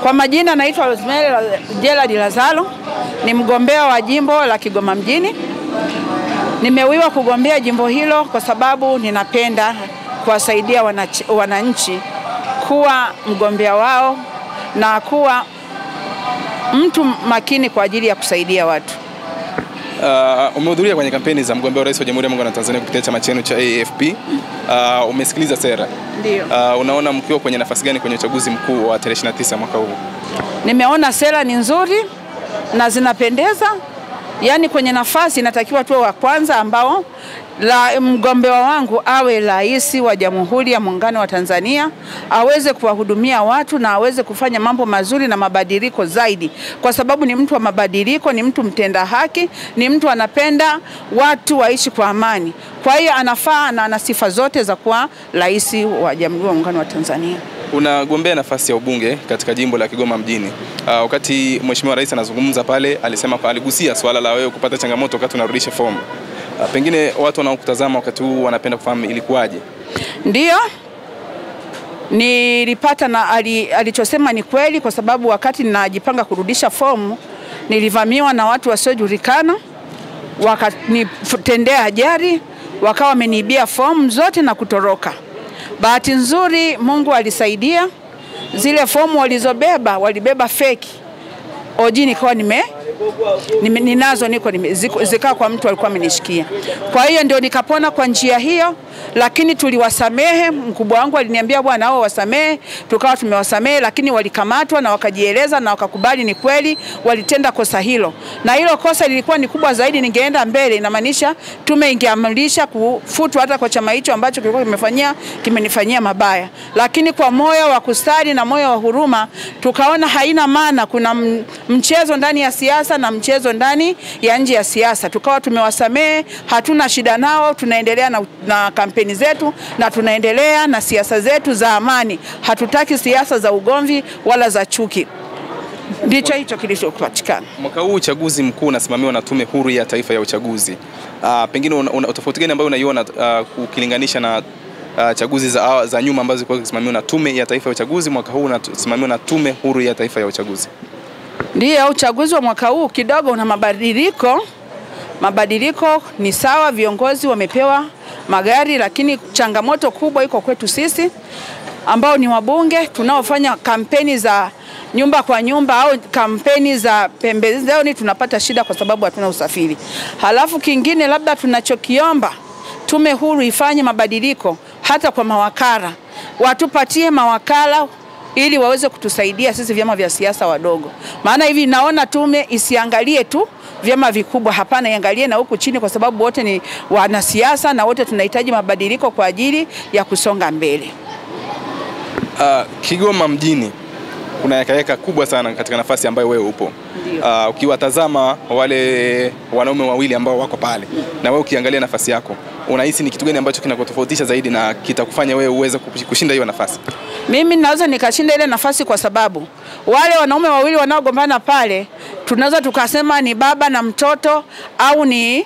Kwa majina naitwa Rosemary Gerald Lazaro, ni mgombea wa jimbo la Kigoma mjini. Nimewiwa kugombea jimbo hilo kwa sababu ninapenda kuwasaidia wananchi, kuwa mgombea wao na kuwa mtu makini kwa ajili ya kusaidia watu. Umehudhuria kwenye kampeni za mgombea wa rais wa Jamhuri ya Muungano wa Tanzania kupitia chama chenu cha AFP. Umesikiliza sera. Ndio. Unaona mkiwa kwenye nafasi gani kwenye uchaguzi mkuu wa tarehe 29 mwaka huu? Nimeona sera ni nzuri na zinapendeza. Yaani kwenye nafasi inatakiwa tuwe wa kwanza ambao mgombea wangu awe rais wa Jamhuri ya Muungano wa Tanzania, aweze kuwahudumia watu na aweze kufanya mambo mazuri na mabadiliko zaidi, kwa sababu ni mtu wa mabadiliko, ni mtu mtenda haki, ni mtu anapenda watu waishi kwa amani. Kwa hiyo anafaa na ana sifa zote za kuwa rais wa Jamhuri ya Muungano wa Tanzania. Unagombea nafasi ya ubunge katika jimbo la Kigoma mjini. Wakati Mheshimiwa Rais anazungumza pale, aligusia swala la wewe kupata changamoto wakati unarudisha fomu. Pengine watu wanaokutazama wakati huu wanapenda kufahamu ilikuwaje? Ndio. Nilipata na alichosema ni kweli, kwa sababu wakati ninajipanga kurudisha fomu nilivamiwa na watu wasiojulikana, wakanitendea ajali, wakawa wameniibia fomu zote na kutoroka. Bahati nzuri Mungu alisaidia, zile fomu walizobeba walibeba feki. Ojini kwa ninazo zikawa kwa mtu alikuwa amenishikia. Kwa hiyo ndio nikapona kwa njia hiyo, lakini tuliwasamehe. Mkubwa wangu aliniambia bwana hao wasamehe, tukawa tumewasamehe, lakini walikamatwa na wakajieleza na wakakubali ni kweli walitenda kosa hilo. Na hilo kosa lilikuwa ni kubwa zaidi, ningeenda mbele inamaanisha tume ingeamrisha kufutwa hata kwa chama hicho ambacho kilikuwa kimenifanyia mabaya. Lakini kwa moyo wa kustari na moyo wa huruma tukaona haina maana kuna mchezo ndani ya siasa na mchezo ndani ya nje ya siasa. Tukawa tumewasamehe, hatuna shida nao, tunaendelea na kampeni zetu na tunaendelea na siasa zetu za amani. Hatutaki siasa za ugomvi wala za chuki. Ndicho hicho kilichopatikana. Mwaka huu uchaguzi mkuu unasimamiwa na Tume Huru ya Taifa ya Uchaguzi. Pengine una tofauti gani ambayo unaiona ukilinganisha na chaguzi za nyuma ambazo zilikuwa zikisimamiwa na Tume ya Taifa ya Uchaguzi? Mwaka huu unasimamiwa na Tume Huru ya Taifa ya Uchaguzi. Ndio, uchaguzi wa mwaka huu kidogo una mabadiliko. Mabadiliko ni sawa, viongozi wamepewa magari, lakini changamoto kubwa iko kwetu sisi ambao ni wabunge tunaofanya kampeni za nyumba kwa nyumba au kampeni za pembezoni. Tunapata shida kwa sababu hatuna usafiri. Halafu kingine labda tunachokiomba Tume Huru ifanye mabadiliko hata kwa mawakala. Watupatie mawakala ili waweze kutusaidia sisi vyama vya siasa wadogo. Maana hivi naona tume isiangalie tu vyama vikubwa, hapana, iangalie na huku chini, kwa sababu wote ni wanasiasa na wote tunahitaji mabadiliko kwa ajili ya kusonga mbele. Kigoma mjini kuna yakayeka kubwa sana katika nafasi ambayo wewe upo. Ukiwatazama wale wanaume wawili ambao wako pale na wewe ukiangalia nafasi yako, unahisi ni kitu gani ambacho kinakutofautisha zaidi na kitakufanya wewe uweze kushinda hiyo nafasi? Mimi naweza nikashinda ile nafasi kwa sababu wale wanaume wawili wanaogombana pale tunaweza tukasema ni baba na mtoto au ni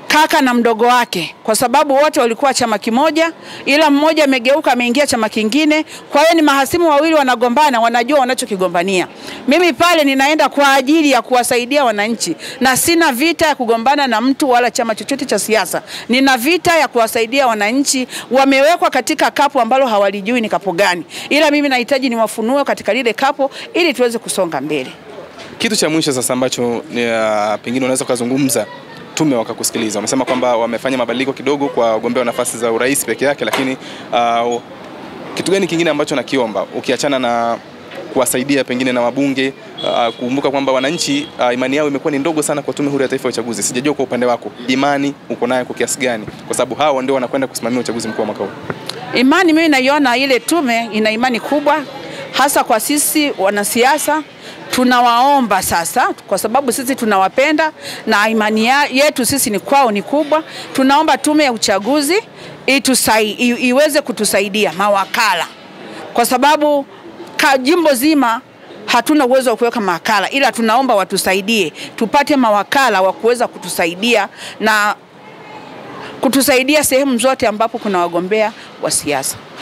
kaka na mdogo wake, kwa sababu wote walikuwa chama kimoja, ila mmoja amegeuka ameingia chama kingine. Kwa hiyo ni mahasimu wawili wanagombana, wanajua wanachokigombania. Mimi pale ninaenda kwa ajili ya kuwasaidia wananchi, na sina vita ya kugombana na mtu wala chama chochote cha siasa. Nina vita ya kuwasaidia wananchi. Wamewekwa katika kapu ambalo hawalijui ni kapu gani, ila mimi nahitaji niwafunue katika lile kapu ili tuweze kusonga mbele. Kitu cha mwisho sasa ambacho pengine unaweza kuzungumza tume wakakusikiliza. Wamesema kwamba wamefanya mabadiliko kidogo kwa wagombea nafasi za urais peke yake, lakini kitu gani kingine ambacho nakiomba ukiachana na kuwasaidia pengine na wabunge, kukumbuka kwamba wananchi imani yao imekuwa ni ndogo sana kwa Tume Huru ya Taifa ya Uchaguzi. Sijajua kwa upande wako imani uko nayo kwa kiasi gani, kwa sababu hao ndio wanakwenda kusimamia uchaguzi mkuu wa mwaka huu? Imani mimi naiona ile tume ina imani kubwa, hasa kwa sisi wanasiasa. Tunawaomba sasa, kwa sababu sisi tunawapenda na imani yetu sisi ni kwao ni kubwa. Tunaomba tume ya uchaguzi iweze kutusaidia mawakala, kwa sababu jimbo zima hatuna uwezo wa kuweka mawakala, ila tunaomba watusaidie tupate mawakala wa kuweza kutusaidia na kutusaidia sehemu zote ambapo kuna wagombea wa siasa.